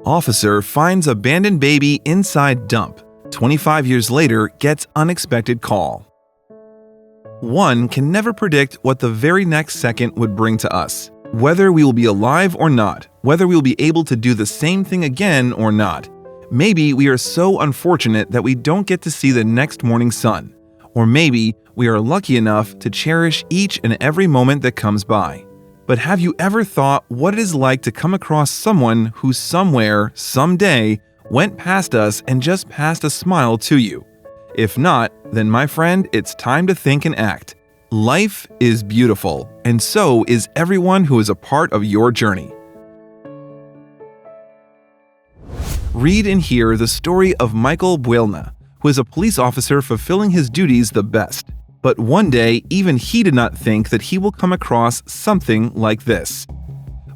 Officer finds abandoned baby inside dump. 25 years later, gets unexpected call. One can never predict what the very next second would bring to us. Whether we will be alive or not, whether we will be able to do the same thing again or not. Maybe we are so unfortunate that we don't get to see the next morning sun. Or maybe we are lucky enough to cherish each and every moment that comes by. But have you ever thought what it is like to come across someone who somewhere, someday, went past us and just passed a smile to you? If not, then my friend, it's time to think and act. Life is beautiful, and so is everyone who is a part of your journey. Read and hear the story of Michael Buelna, who is a police officer fulfilling his duties the best. But one day, even he did not think that he will come across something like this.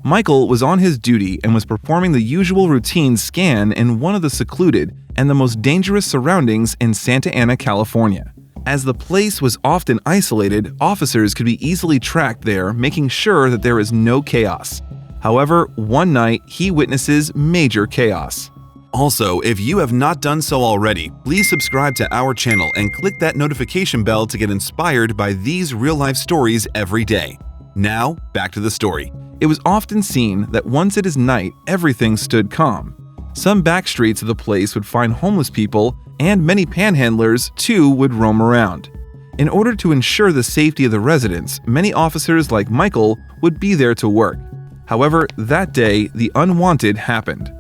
Michael was on his duty and was performing the usual routine scan in one of the secluded and the most dangerous surroundings in Santa Ana, California. As the place was often isolated, officers could be easily tracked there, making sure that there is no chaos. However, one night he witnesses major chaos. Also, if you have not done so already, please subscribe to our channel and click that notification bell to get inspired by these real-life stories every day. Now, back to the story. It was often seen that once it is night, everything stood calm. Some back streets of the place would find homeless people, and many panhandlers, too, would roam around. In order to ensure the safety of the residents, many officers like Michael would be there to work. However, that day, the unwanted happened.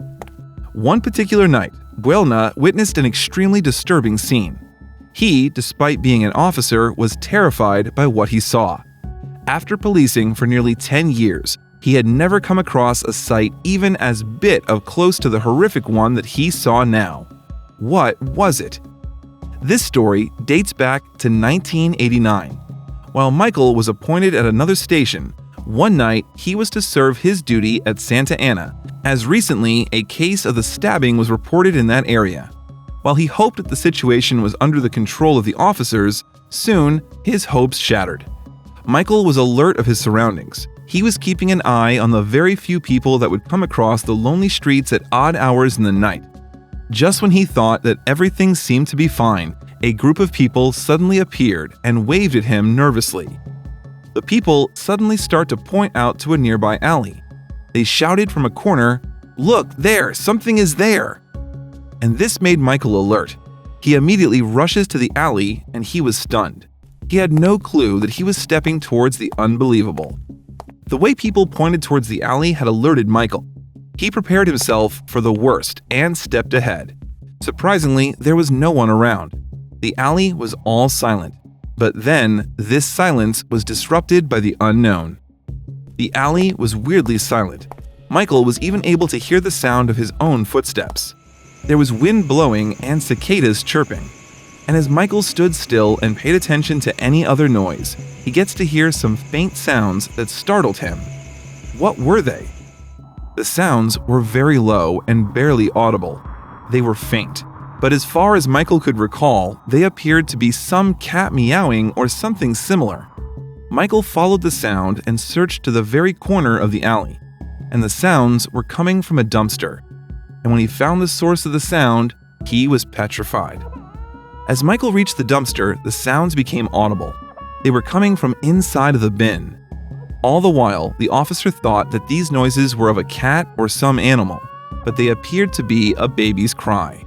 One particular night, Buelna witnessed an extremely disturbing scene. He, despite being an officer, was terrified by what he saw. After policing for nearly 10 years, he had never come across a sight even as bit of close to the horrific one that he saw now. What was it? This story dates back to 1989. While Michael was appointed at another station, one night he was to serve his duty at Santa Ana, as recently a case of the stabbing was reported in that area. While he hoped that the situation was under the control of the officers, soon his hopes shattered. Michael was alert of his surroundings. He was keeping an eye on the very few people that would come across the lonely streets at odd hours in the night. Just when he thought that everything seemed to be fine, a group of people suddenly appeared and waved at him nervously. The people suddenly start to point out to a nearby alley. They shouted from a corner, "Look, there, something is there!" And this made Michael alert. He immediately rushes to the alley and he was stunned. He had no clue that he was stepping towards the unbelievable. The way people pointed towards the alley had alerted Michael. He prepared himself for the worst and stepped ahead. Surprisingly, there was no one around. The alley was all silent. But then, this silence was disrupted by the unknown. The alley was weirdly silent. Michael was even able to hear the sound of his own footsteps. There was wind blowing and cicadas chirping. And as Michael stood still and paid attention to any other noise, he gets to hear some faint sounds that startled him. What were they? The sounds were very low and barely audible. They were faint. But as far as Michael could recall, they appeared to be some cat meowing or something similar. Michael followed the sound and searched to the very corner of the alley, and the sounds were coming from a dumpster. And when he found the source of the sound, he was petrified. As Michael reached the dumpster, the sounds became audible. They were coming from inside of the bin. All the while, the officer thought that these noises were of a cat or some animal, but they appeared to be a baby's cry.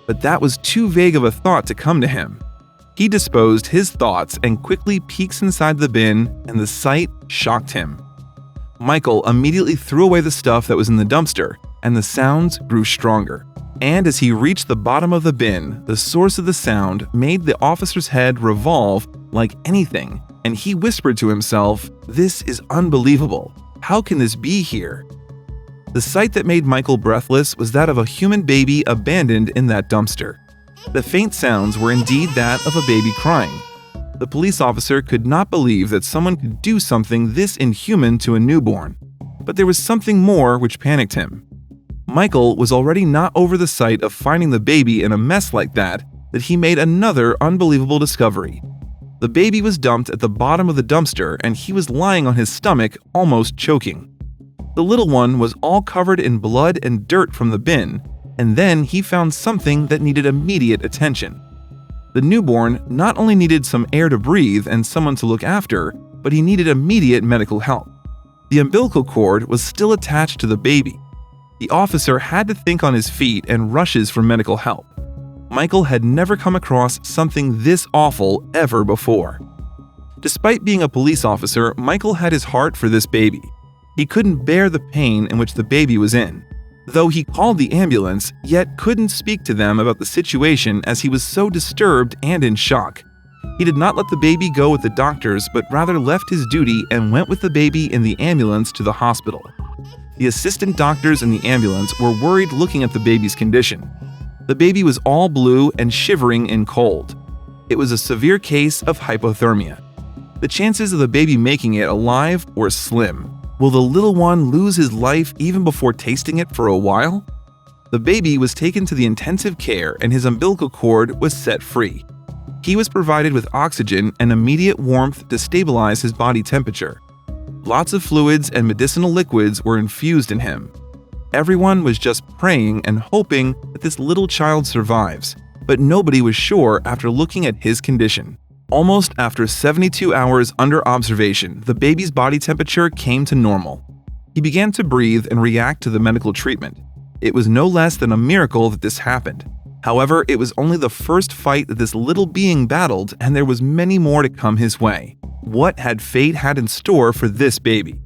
But that was too vague of a thought to come to him. He disposed his thoughts and quickly peeks inside the bin, and the sight shocked him. Michael immediately threw away the stuff that was in the dumpster, and the sounds grew stronger. And as he reached the bottom of the bin, the source of the sound made the officer's head revolve like anything, and he whispered to himself, "This is unbelievable. How can this be here?" The sight that made Michael breathless was that of a human baby abandoned in that dumpster. The faint sounds were indeed that of a baby crying. The police officer could not believe that someone could do something this inhuman to a newborn. But there was something more which panicked him. Michael was already not over the sight of finding the baby in a mess like that he made another unbelievable discovery. The baby was dumped at the bottom of the dumpster and he was lying on his stomach, almost choking. The little one was all covered in blood and dirt from the bin, and then he found something that needed immediate attention. The newborn not only needed some air to breathe and someone to look after, but he needed immediate medical help. The umbilical cord was still attached to the baby. The officer had to think on his feet and rushes for medical help. Michael had never come across something this awful ever before. Despite being a police officer, Michael had his heart for this baby. He couldn't bear the pain in which the baby was in. Though he called the ambulance, yet couldn't speak to them about the situation as he was so disturbed and in shock. He did not let the baby go with the doctors, but rather left his duty and went with the baby in the ambulance to the hospital. The assistant doctors in the ambulance were worried looking at the baby's condition. The baby was all blue and shivering in cold. It was a severe case of hypothermia. The chances of the baby making it alive were slim. Will the little one lose his life even before tasting it for a while? The baby was taken to the intensive care and his umbilical cord was set free. He was provided with oxygen and immediate warmth to stabilize his body temperature. Lots of fluids and medicinal liquids were infused in him. Everyone was just praying and hoping that this little child survives, but nobody was sure after looking at his condition. Almost after 72 hours under observation, the baby's body temperature came to normal. He began to breathe and react to the medical treatment. It was no less than a miracle that this happened. However, it was only the first fight that this little being battled, and there was many more to come his way. What had fate had in store for this baby?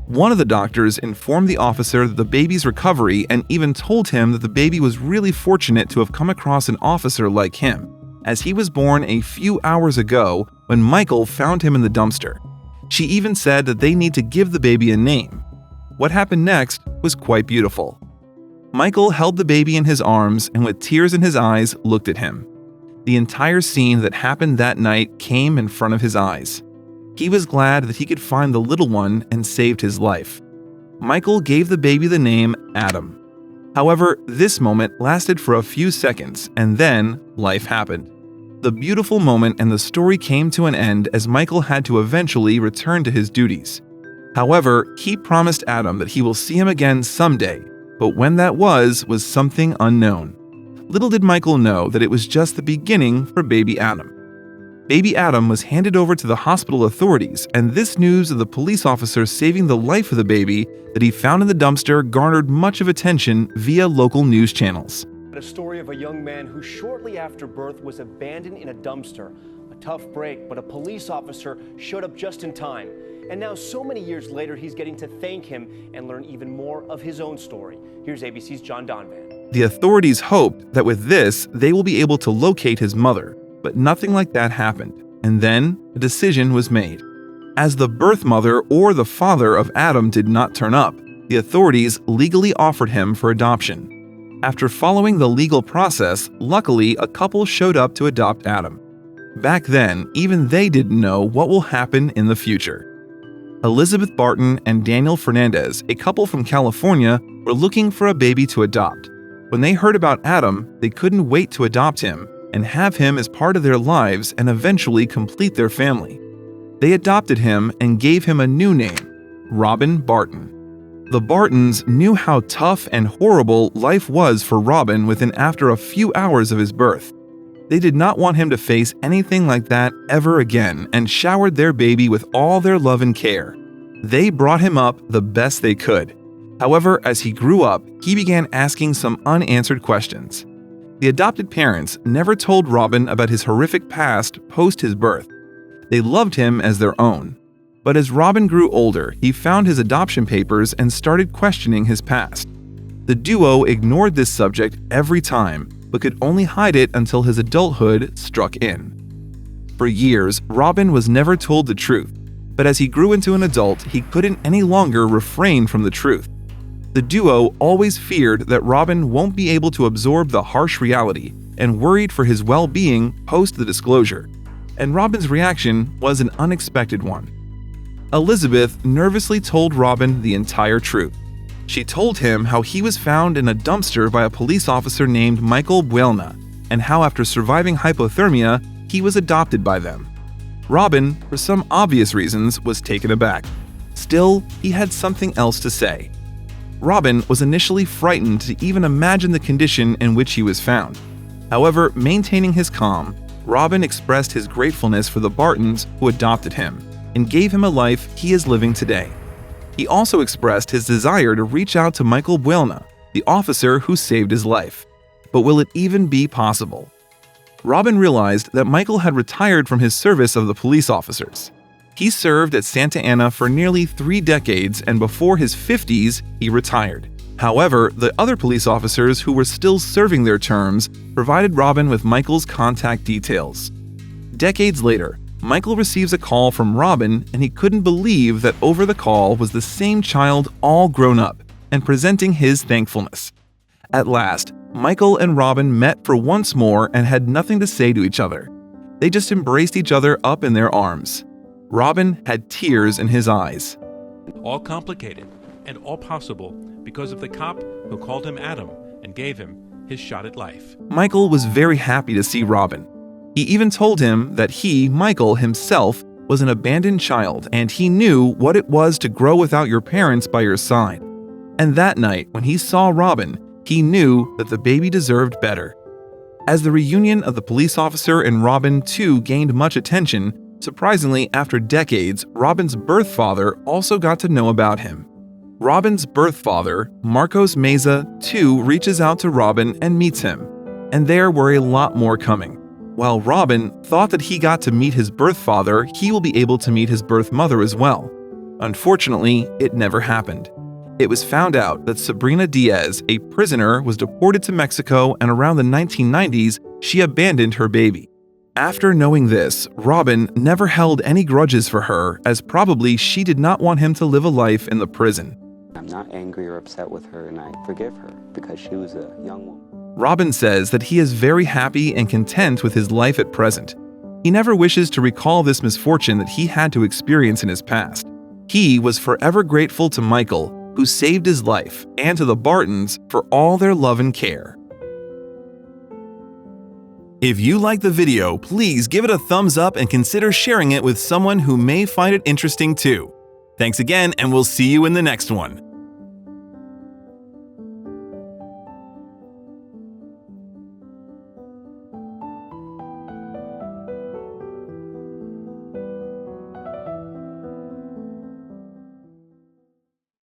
One of the doctors informed the officer of the baby's recovery and even told him that the baby was really fortunate to have come across an officer like him, as he was born a few hours ago when Michael found him in the dumpster. She even said that they need to give the baby a name. What happened next was quite beautiful. Michael held the baby in his arms and with tears in his eyes looked at him. The entire scene that happened that night came in front of his eyes. He was glad that he could find the little one and saved his life. Michael gave the baby the name Adam. However, this moment lasted for a few seconds and then life happened. The beautiful moment and the story came to an end as Michael had to eventually return to his duties. However, he promised Adam that he will see him again someday, but when that was something unknown. Little did Michael know that it was just the beginning for baby Adam. Baby Adam was handed over to the hospital authorities, and this news of the police officer saving the life of the baby that he found in the dumpster garnered much of attention via local news channels. A story of a young man who shortly after birth was abandoned in a dumpster. A tough break, but a police officer showed up just in time. And now, so many years later, he's getting to thank him and learn even more of his own story. Here's ABC's John Donvan. The authorities hoped that with this, they will be able to locate his mother, but nothing like that happened. And then, a decision was made. As the birth mother or the father of Adam did not turn up, the authorities legally offered him for adoption. After following the legal process, luckily a couple showed up to adopt Adam. Back then, even they didn't know what will happen in the future. Elizabeth Barton and Daniel Fernandez, a couple from California, were looking for a baby to adopt. When they heard about Adam, they couldn't wait to adopt him and have him as part of their lives and eventually complete their family. They adopted him and gave him a new name, Robin Barton. The Bartons knew how tough and horrible life was for Robin within after a few hours of his birth. They did not want him to face anything like that ever again and showered their baby with all their love and care. They brought him up the best they could. However, as he grew up, he began asking some unanswered questions. The adopted parents never told Robin about his horrific past post his birth. They loved him as their own. But as Robin grew older, he found his adoption papers and started questioning his past. The duo ignored this subject every time, but could only hide it until his adulthood struck in. For years, Robin was never told the truth, but as he grew into an adult, he couldn't any longer refrain from the truth. The duo always feared that Robin won't be able to absorb the harsh reality and worried for his well-being post the disclosure. And Robin's reaction was an unexpected one. Elizabeth nervously told Robin the entire truth. She told him how he was found in a dumpster by a police officer named Michael Buelna, and how after surviving hypothermia, he was adopted by them. Robin, for some obvious reasons, was taken aback. Still, he had something else to say. Robin was initially frightened to even imagine the condition in which he was found. However, maintaining his calm, Robin expressed his gratefulness for the Bartons who adopted him and gave him a life he is living today. He also expressed his desire to reach out to Michael Buelna, the officer who saved his life. But will it even be possible? Robin realized that Michael had retired from his service of the police officers. He served at Santa Ana for nearly 3 decades, and before his 50s, he retired. However, the other police officers who were still serving their terms provided Robin with Michael's contact details. Decades later, Michael receives a call from Robin, and he couldn't believe that over the call was the same child all grown up and presenting his thankfulness. At last, Michael and Robin met for once more and had nothing to say to each other. They just embraced each other up in their arms. Robin had tears in his eyes. All complicated and all possible because of the cop who called him Adam and gave him his shot at life. Michael was very happy to see Robin. He even told him that he, Michael himself, was an abandoned child and he knew what it was to grow without your parents by your side. And that night, when he saw Robin, he knew that the baby deserved better. As the reunion of the police officer and Robin too gained much attention, surprisingly, after decades, Robin's birth father also got to know about him. Robin's birth father, Marcos Meza, too reaches out to Robin and meets him. And there were a lot more coming. While Robin thought that he got to meet his birth father, he will be able to meet his birth mother as well. Unfortunately, it never happened. It was found out that Sabrina Diaz, a prisoner, was deported to Mexico, and around the 1990s, she abandoned her baby. After knowing this, Robin never held any grudges for her, as probably she did not want him to live a life in the prison. I'm not angry or upset with her, and I forgive her because she was a young woman. Robin says that he is very happy and content with his life at present. He never wishes to recall this misfortune that he had to experience in his past. He was forever grateful to Michael, who saved his life, and to the Bartons for all their love and care. If you liked the video, please give it a thumbs up and consider sharing it with someone who may find it interesting too. Thanks again, and we'll see you in the next one.